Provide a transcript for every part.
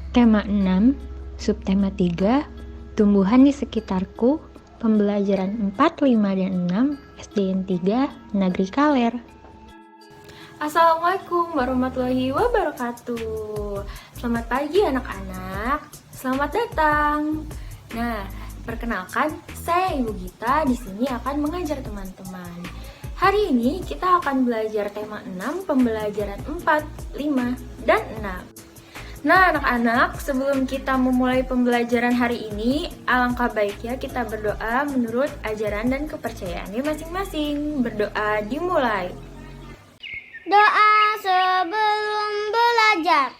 Tema 6, subtema 3, tumbuhan di sekitarku, pembelajaran 4, 5, dan 6, SDN 3, Negeri Kaler. Assalamualaikum warahmatullahi wabarakatuh. Selamat pagi anak-anak. Selamat datang. Nah, perkenalkan, saya Ibu Gita di sini akan mengajar teman-teman. Hari ini kita akan belajar tema 6, pembelajaran 4, 5, dan 6. Nah anak-anak, sebelum kita memulai pembelajaran hari ini, alangkah baiknya kita berdoa menurut ajaran dan kepercayaannya masing-masing. Berdoa dimulai. Doa sebelum belajar.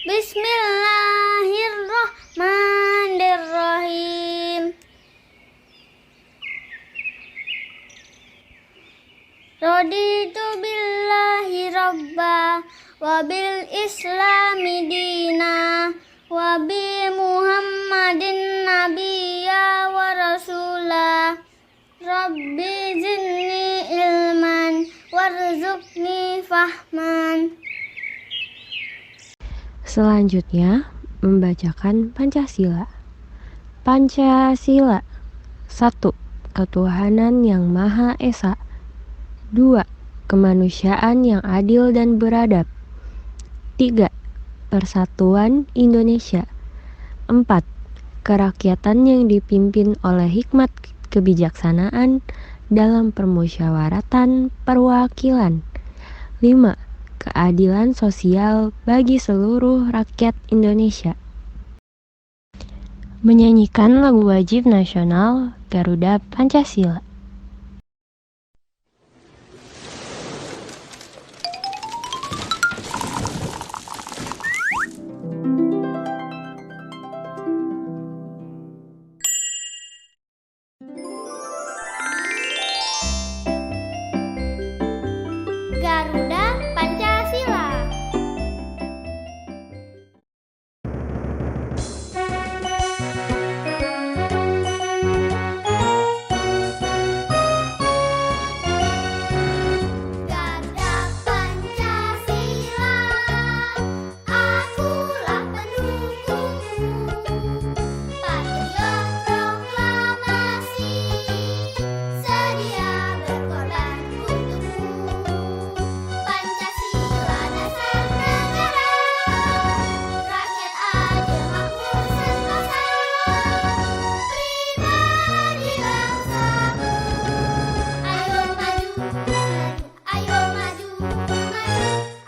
Bismillahirrahmanirrahim. Raditu billahi rabba wa bil islami dina wa bi muhammadin nabiyya wa rasulah. Rabbi zidni ilman warzuqni fahman. Selanjutnya, membacakan Pancasila. Pancasila. 1. Ketuhanan yang Maha Esa. 2. Kemanusiaan yang adil dan beradab. 3. Persatuan Indonesia. 4. Kerakyatan yang dipimpin oleh hikmat kebijaksanaan dalam permusyawaratan perwakilan. 5. Keadilan sosial bagi seluruh rakyat Indonesia. Menyanyikan lagu wajib nasional Garuda Pancasila. Garuda Pancasila. Garuda Pancasila, akulah pendukungmu. Patriot proklamasi, sedia berkorban untukmu. Pancasila dasar negara, rakyat adil makmur sentosa, pribadi bangsamu. Ayo maju, ayo maju,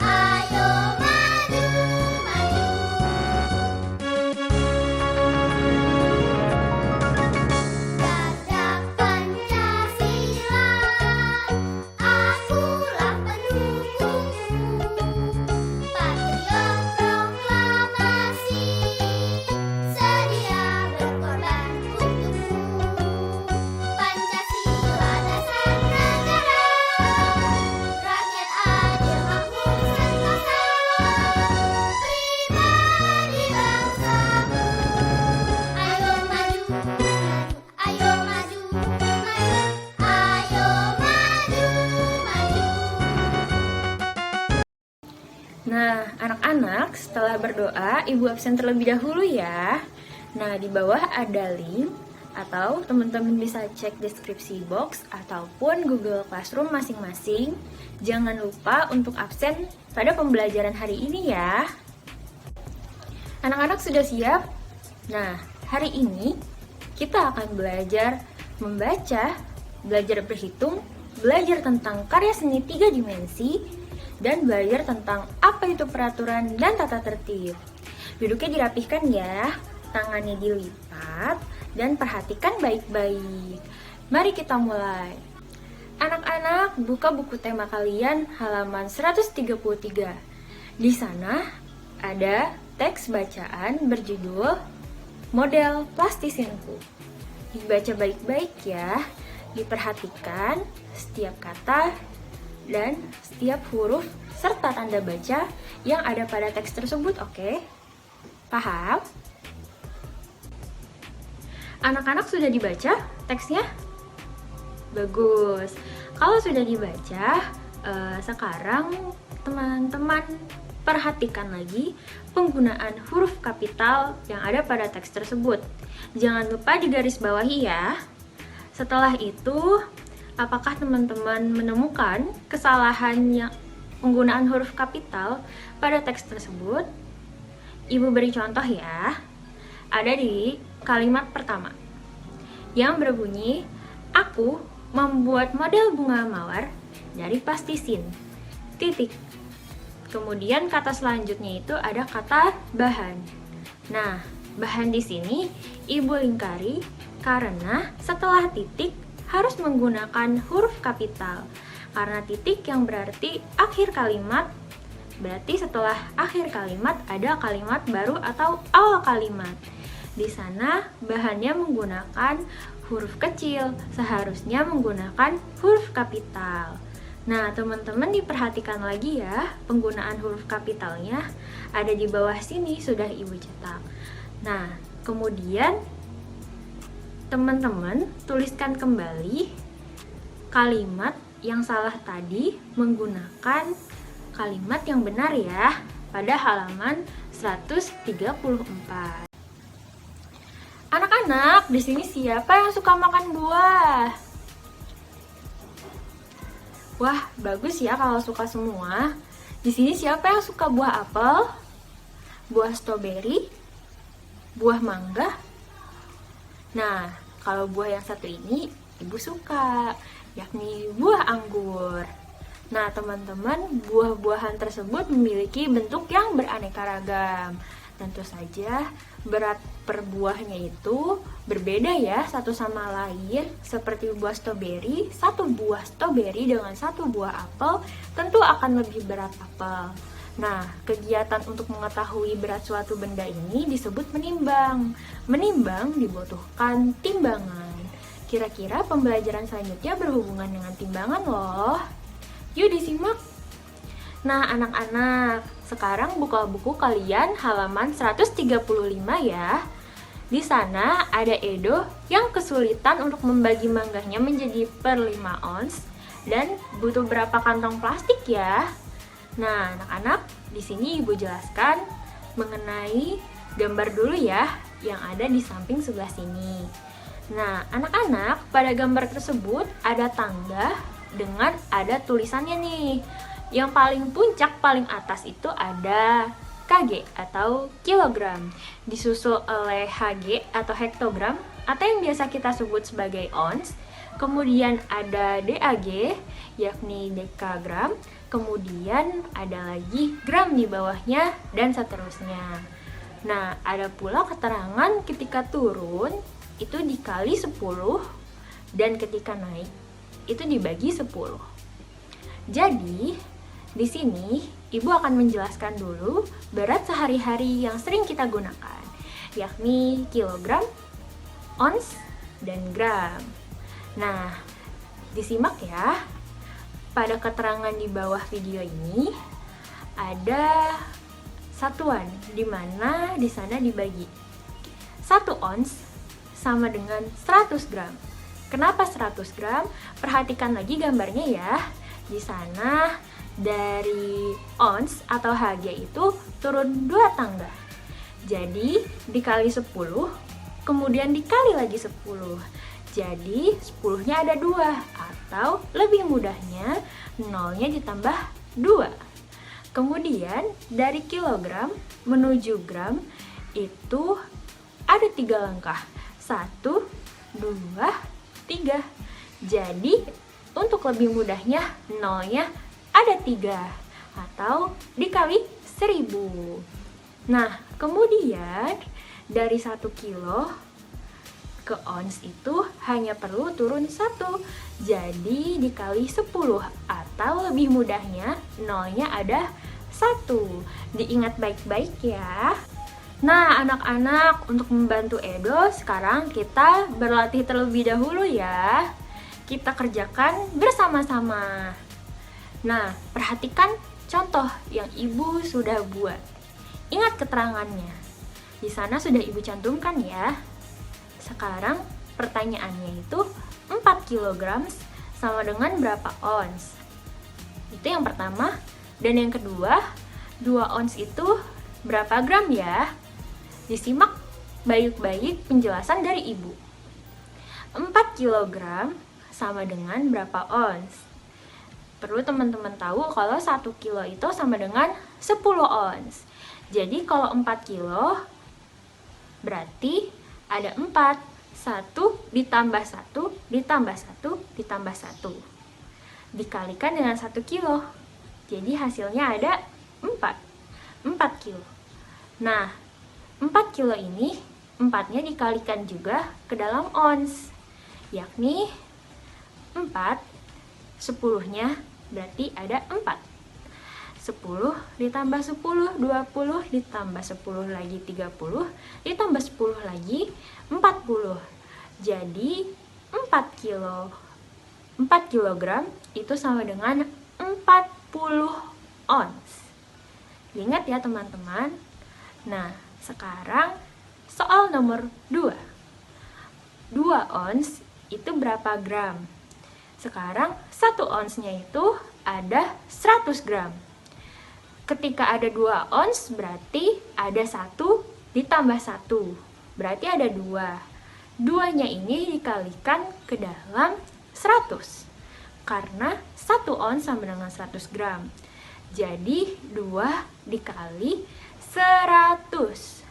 ayo maju, maju. Garuda Pancasila, akulah pendukungmu. Patriot proklamasi, sedia berkorban untukmu. Pancasila dasar negara, rakyat adil makmur sentosa, pribadi bangsamu. Ayo maju, ayo maju, ayo maju, maju. Nah, anak-anak, setelah berdoa, Ibu absen terlebih dahulu ya. Nah, di bawah ada link atau teman-teman bisa cek deskripsi box ataupun Google Classroom masing-masing. Jangan lupa untuk absen pada pembelajaran hari ini ya. Anak-anak sudah siap? Nah, hari ini kita akan belajar membaca, belajar berhitung, belajar tentang karya seni 3 dimensi, dan belajar tentang apa itu peraturan dan tata tertib. Duduknya dirapihkan ya, tangannya dilipat, dan perhatikan baik-baik. Mari kita mulai. Anak-anak, buka buku tema kalian halaman 133. Di sana ada teks bacaan berjudul Model Plastisinku. Dibaca baik-baik ya, diperhatikan setiap kata dan setiap huruf serta tanda baca yang ada pada teks tersebut, oke? Paham? Anak-anak sudah dibaca teksnya? Bagus. Kalau sudah dibaca, sekarang teman-teman perhatikan lagi penggunaan huruf kapital yang ada pada teks tersebut. Jangan lupa digarisbawahi ya. Setelah itu, apakah teman-teman menemukan kesalahan yang penggunaan huruf kapital pada teks tersebut? Ibu beri contoh ya. Ada di kalimat pertama yang berbunyi, aku membuat model bunga mawar dari plastisin. Titik. Kemudian kata selanjutnya itu ada kata bahan. Nah, bahan di sini ibu lingkari karena setelah titik harus menggunakan huruf kapital. Karena titik yang berarti akhir kalimat, berarti setelah akhir kalimat ada kalimat baru atau awal kalimat. Di sana bahannya menggunakan huruf kecil, seharusnya menggunakan huruf kapital. Nah, teman-teman diperhatikan lagi ya, penggunaan huruf kapitalnya ada di bawah sini sudah ibu cetak. Nah, kemudian teman-teman tuliskan kembali kalimat yang salah tadi menggunakan kalimat yang benar ya pada halaman 134. Anak-anak, di sini siapa yang suka makan buah? Wah, bagus ya kalau suka semua. Di sini siapa yang suka buah apel? Buah stroberi? Buah mangga? Nah, kalau buah yang satu ini ibu suka, yakni buah anggur. Nah, teman-teman, buah-buahan tersebut memiliki bentuk yang beraneka ragam. Tentu saja berat per buahnya itu berbeda ya satu sama lain. Seperti buah stroberi, satu buah stroberi dengan satu buah apel tentu akan lebih berat apel. Nah, kegiatan untuk mengetahui berat suatu benda ini disebut menimbang. Menimbang dibutuhkan timbangan. Kira-kira pembelajaran selanjutnya berhubungan dengan timbangan loh. Yuk disimak. Nah, anak-anak, sekarang buka buku kalian halaman 135 ya. Di sana ada Edo yang kesulitan untuk membagi mangganya menjadi per 5 ons dan butuh berapa kantong plastik ya. Nah, anak-anak, di sini ibu jelaskan mengenai gambar dulu ya yang ada di samping sebelah sini. Nah, anak-anak, pada gambar tersebut ada tangga dengan ada tulisannya nih. Yang paling puncak, paling atas itu ada kg atau kilogram, disusul oleh hg atau hektogram atau yang biasa kita sebut sebagai ons. Kemudian ada dag, yakni dekagram. Kemudian ada lagi gram di bawahnya dan seterusnya. Nah, ada pula keterangan ketika turun itu dikali 10 dan ketika naik itu dibagi 10. Jadi, di sini ibu akan menjelaskan dulu berat sehari-hari yang sering kita gunakan, yakni kilogram, ons, dan gram. Nah, disimak ya. Pada keterangan di bawah video ini ada satuan di mana di sana dibagi. 1 ons sama dengan 100 gram. Kenapa 100 gram? Perhatikan lagi gambarnya ya. Di sana dari ons atau hg itu turun 2 tangga. Jadi dikali 10, kemudian dikali lagi 10. Jadi 10-nya ada 2, atau lebih mudahnya 0-nya ditambah 2. Kemudian dari kilogram menuju gram itu ada 3 langkah. 1, 2, 3. Jadi untuk lebih mudahnya 0-nya ada 3 atau dikali 1000. Nah, kemudian dari 1 kilo ke ons itu hanya perlu turun 1. Jadi dikali 10 atau lebih mudahnya 0-nya ada 1. Diingat baik-baik ya. Nah, anak-anak, untuk membantu Edo, sekarang kita berlatih terlebih dahulu ya. Kita kerjakan bersama-sama. Nah, perhatikan contoh yang ibu sudah buat. Ingat keterangannya. Di sana sudah ibu cantumkan ya. Sekarang pertanyaannya itu 4 kg sama dengan berapa ons? Itu yang pertama. Dan yang kedua, 2 ons itu berapa gram ya? Disimak baik-baik penjelasan dari Ibu. 4 kg sama dengan berapa ons? Perlu teman-teman tahu kalau 1 kilo itu sama dengan 10 ons. Jadi kalau 4 kilo berarti ada 4. 1 ditambah 1 ditambah 1 ditambah 1. Dikalikan dengan 1 kilo. Jadi hasilnya ada 4 kilo. Nah, 4 kilo ini 4-nya dikalikan juga ke dalam ons, yakni 4, 10-nya berarti ada 4. 10 ditambah 10, 20 ditambah 10 lagi 30, ditambah 10 lagi 40. Jadi 4 kilogram itu sama dengan 40 ons. Ingat ya teman-teman. Nah, sekarang soal nomor 2. 2 ons itu berapa gram? Sekarang 1 onsnya itu ada 100 gram. Ketika ada 2 ons berarti ada 1 ditambah 1. Berarti ada 2. 2-nya ini dikalikan ke dalam 100. Karena 1 ons sama dengan 100 gram. Jadi 2 dikali 100.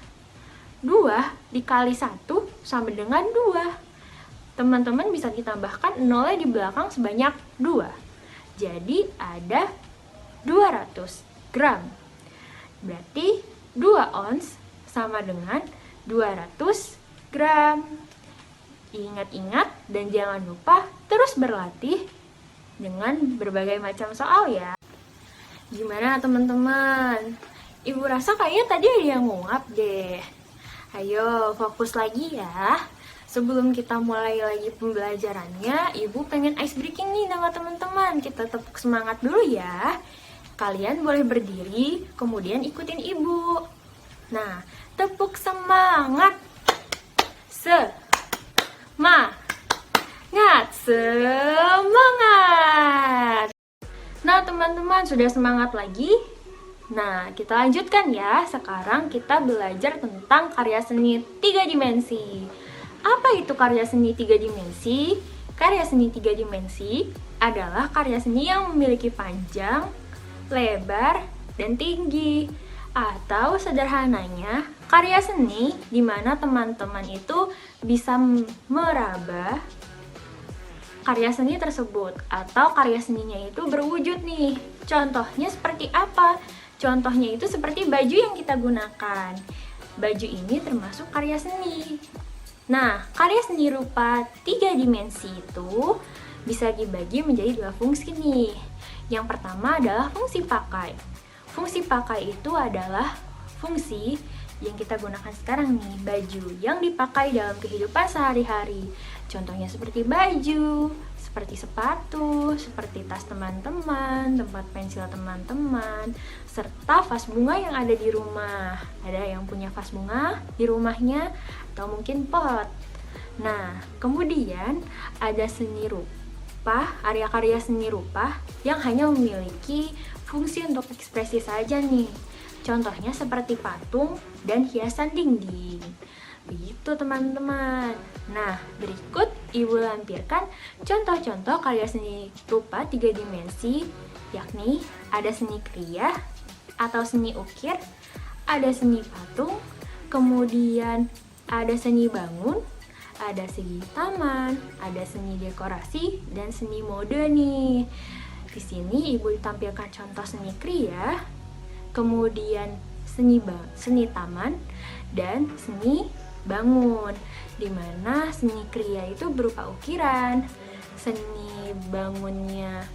2 dikali 1 sama dengan 2. Teman-teman bisa ditambahkan nolnya di belakang sebanyak 2. Jadi ada 200 gram. Berarti 2 ons sama dengan 200 gram. Ingat-ingat dan jangan lupa terus berlatih dengan berbagai macam soal ya. Gimana teman-teman? Ibu rasa kayaknya tadi ada yang ngungap deh. Ayo fokus lagi ya. Sebelum kita mulai lagi pembelajarannya, Ibu pengen ice breaking nih sama teman-teman. Kita tepuk semangat dulu ya. Kalian boleh berdiri, kemudian ikutin Ibu. Nah, tepuk semangat. Semangat. Nah, teman-teman sudah semangat lagi? Nah, kita lanjutkan ya. Sekarang kita belajar tentang karya seni 3 dimensi. Apa itu karya seni 3 dimensi? Karya seni 3 dimensi adalah karya seni yang memiliki panjang, lebar, dan tinggi. Atau sederhananya, karya seni di mana teman-teman itu bisa meraba karya seni tersebut, atau karya seninya itu berwujud nih. Contohnya seperti apa? Contohnya itu seperti baju yang kita gunakan. Baju ini termasuk karya seni. Nah, karya seni rupa 3 dimensi itu bisa dibagi menjadi 2 fungsi nih. Yang pertama adalah fungsi pakai. Fungsi pakai itu adalah fungsi yang kita gunakan sekarang nih, baju yang dipakai dalam kehidupan sehari-hari. Contohnya seperti baju, seperti sepatu, seperti tas teman-teman, tempat pensil teman-teman, serta vas bunga yang ada di rumah. Ada yang punya vas bunga di rumahnya atau mungkin pot. Nah, kemudian ada seni rupa, karya-karya seni rupa yang hanya memiliki fungsi untuk ekspresi saja nih. Contohnya seperti patung dan hiasan dinding. Begitu teman-teman. Nah, berikut Ibu lampirkan contoh-contoh karya seni rupa 3 dimensi, yakni ada seni kriya atau seni ukir, ada seni patung, kemudian ada seni bangun, ada seni taman, ada seni dekorasi, dan seni mode nih. Di sini Ibu tampilkan contoh seni kriya, kemudian seni taman, dan seni bangun, di mana seni kriya itu berupa ukiran, seni bangunnya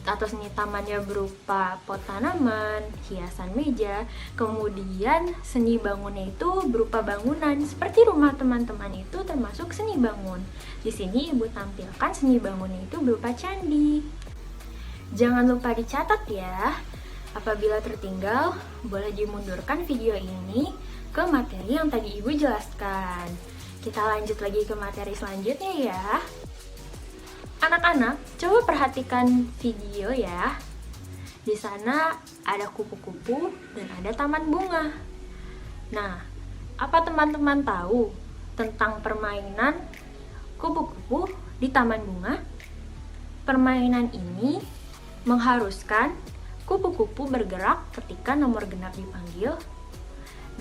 atau seni tamannya berupa pot tanaman, hiasan meja, kemudian seni bangunnya itu berupa bangunan, seperti rumah teman-teman itu termasuk seni bangun. Di sini Ibu tampilkan seni bangunnya itu berupa candi. Jangan lupa dicatat ya. Apabila tertinggal, boleh dimundurkan video ini ke materi yang tadi Ibu jelaskan. Kita lanjut lagi ke materi selanjutnya ya. Anak-anak, coba perhatikan video ya. Di sana ada kupu-kupu dan ada taman bunga. Nah, apa teman-teman tahu tentang permainan kupu-kupu di taman bunga? Permainan ini mengharuskan kupu-kupu bergerak ketika nomor genap dipanggil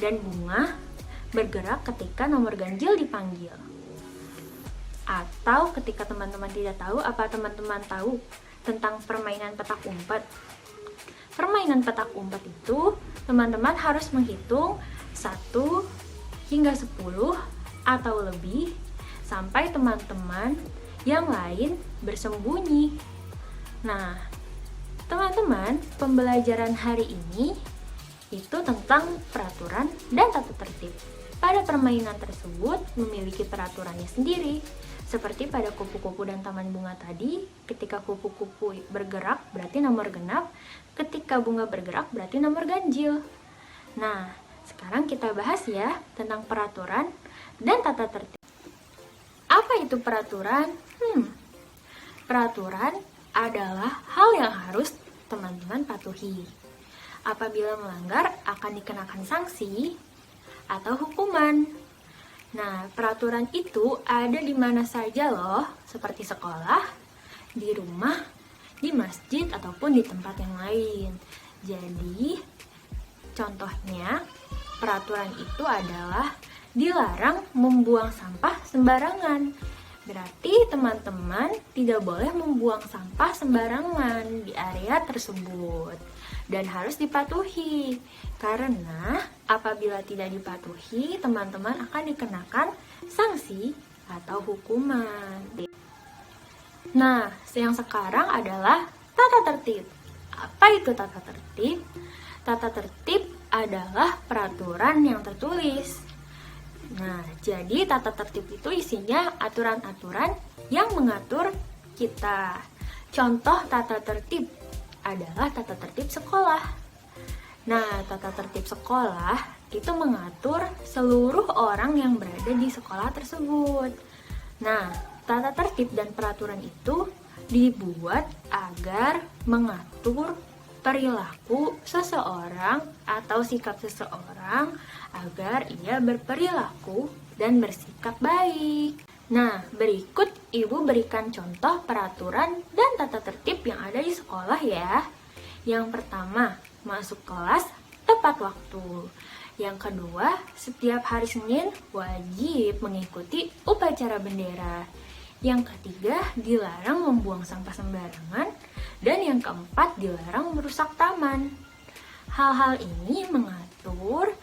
dan bunga bergerak ketika nomor ganjil dipanggil. Atau ketika teman-teman tidak tahu, apa teman-teman tahu tentang permainan petak umpet? Permainan petak umpet itu teman-teman harus menghitung 1 hingga 10 atau lebih sampai teman-teman yang lain bersembunyi. Nah, teman-teman, pembelajaran hari ini itu tentang peraturan dan tata tertib. Pada permainan tersebut memiliki peraturannya sendiri. Seperti pada kupu-kupu dan taman bunga tadi, ketika kupu-kupu bergerak berarti nomor genap, ketika bunga bergerak berarti nomor ganjil. Nah, sekarang kita bahas ya tentang peraturan dan tata tertib. Apa itu peraturan? Peraturan adalah hal yang harus teman-teman patuhi. Apabila melanggar akan dikenakan sanksi atau hukuman. Nah, peraturan itu ada di mana saja loh, seperti sekolah, di rumah, di masjid, ataupun di tempat yang lain. Jadi, contohnya, peraturan itu adalah dilarang membuang sampah sembarangan. Berarti teman-teman tidak boleh membuang sampah sembarangan di area tersebut. Dan harus dipatuhi, karena apabila tidak dipatuhi, teman-teman akan dikenakan sanksi atau hukuman. Nah, yang sekarang adalah tata tertib. Apa itu tata tertib? Tata tertib adalah peraturan yang tertulis. Nah, jadi tata tertib itu isinya aturan-aturan yang mengatur kita. Contoh tata tertib adalah tata tertib sekolah. Nah, tata tertib sekolah itu mengatur seluruh orang yang berada di sekolah tersebut. Nah, tata tertib dan peraturan itu dibuat agar mengatur perilaku seseorang atau sikap seseorang agar ia berperilaku dan bersikap baik. Nah, berikut Ibu berikan contoh peraturan dan tata tertib yang ada di sekolah ya. Yang pertama, masuk kelas tepat waktu. Yang kedua, setiap hari Senin wajib mengikuti upacara bendera. Yang ketiga, dilarang membuang sampah sembarangan. Dan yang keempat, dilarang merusak taman. Hal-hal ini mengatur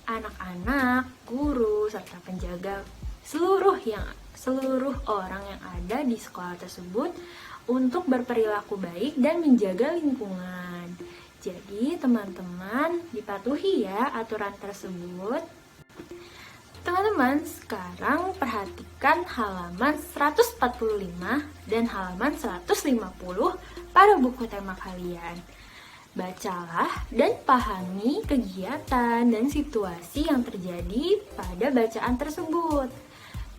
anak-anak, guru, serta penjaga seluruh orang yang ada di sekolah tersebut untuk berperilaku baik dan menjaga lingkungan. Jadi teman-teman dipatuhi ya aturan tersebut. Teman-teman, sekarang perhatikan halaman 145 dan halaman 150 pada buku tema kalian. Bacalah dan pahami kegiatan dan situasi yang terjadi pada bacaan tersebut.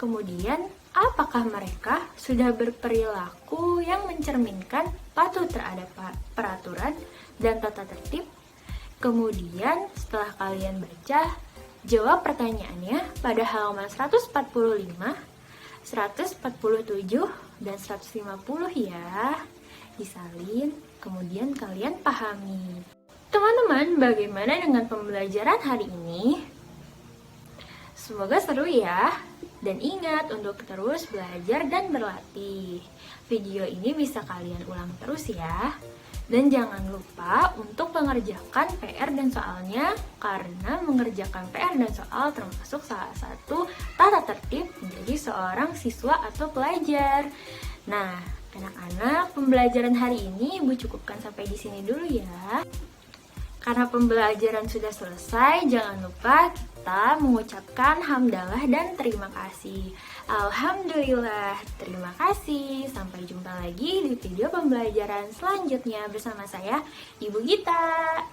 Kemudian, apakah mereka sudah berperilaku yang mencerminkan patuh terhadap peraturan dan tata tertib? Kemudian, setelah kalian baca, jawab pertanyaannya pada halaman 145, 147, dan 150 ya. Disalin, kemudian kalian pahami. Teman-teman, bagaimana dengan pembelajaran hari ini? Semoga seru ya. Dan ingat untuk terus belajar dan berlatih. Video ini bisa kalian ulang terus ya. Dan jangan lupa untuk mengerjakan PR dan soalnya, karena mengerjakan PR dan soal termasuk salah satu tata tertib menjadi seorang siswa atau pelajar. Nah, anak-anak, pembelajaran hari ini Ibu cukupkan sampai di sini dulu ya. Karena pembelajaran sudah selesai, jangan lupa kita mengucapkan hamdalah dan terima kasih. Alhamdulillah, terima kasih. Sampai jumpa lagi di video pembelajaran selanjutnya bersama saya, Ibu Gita.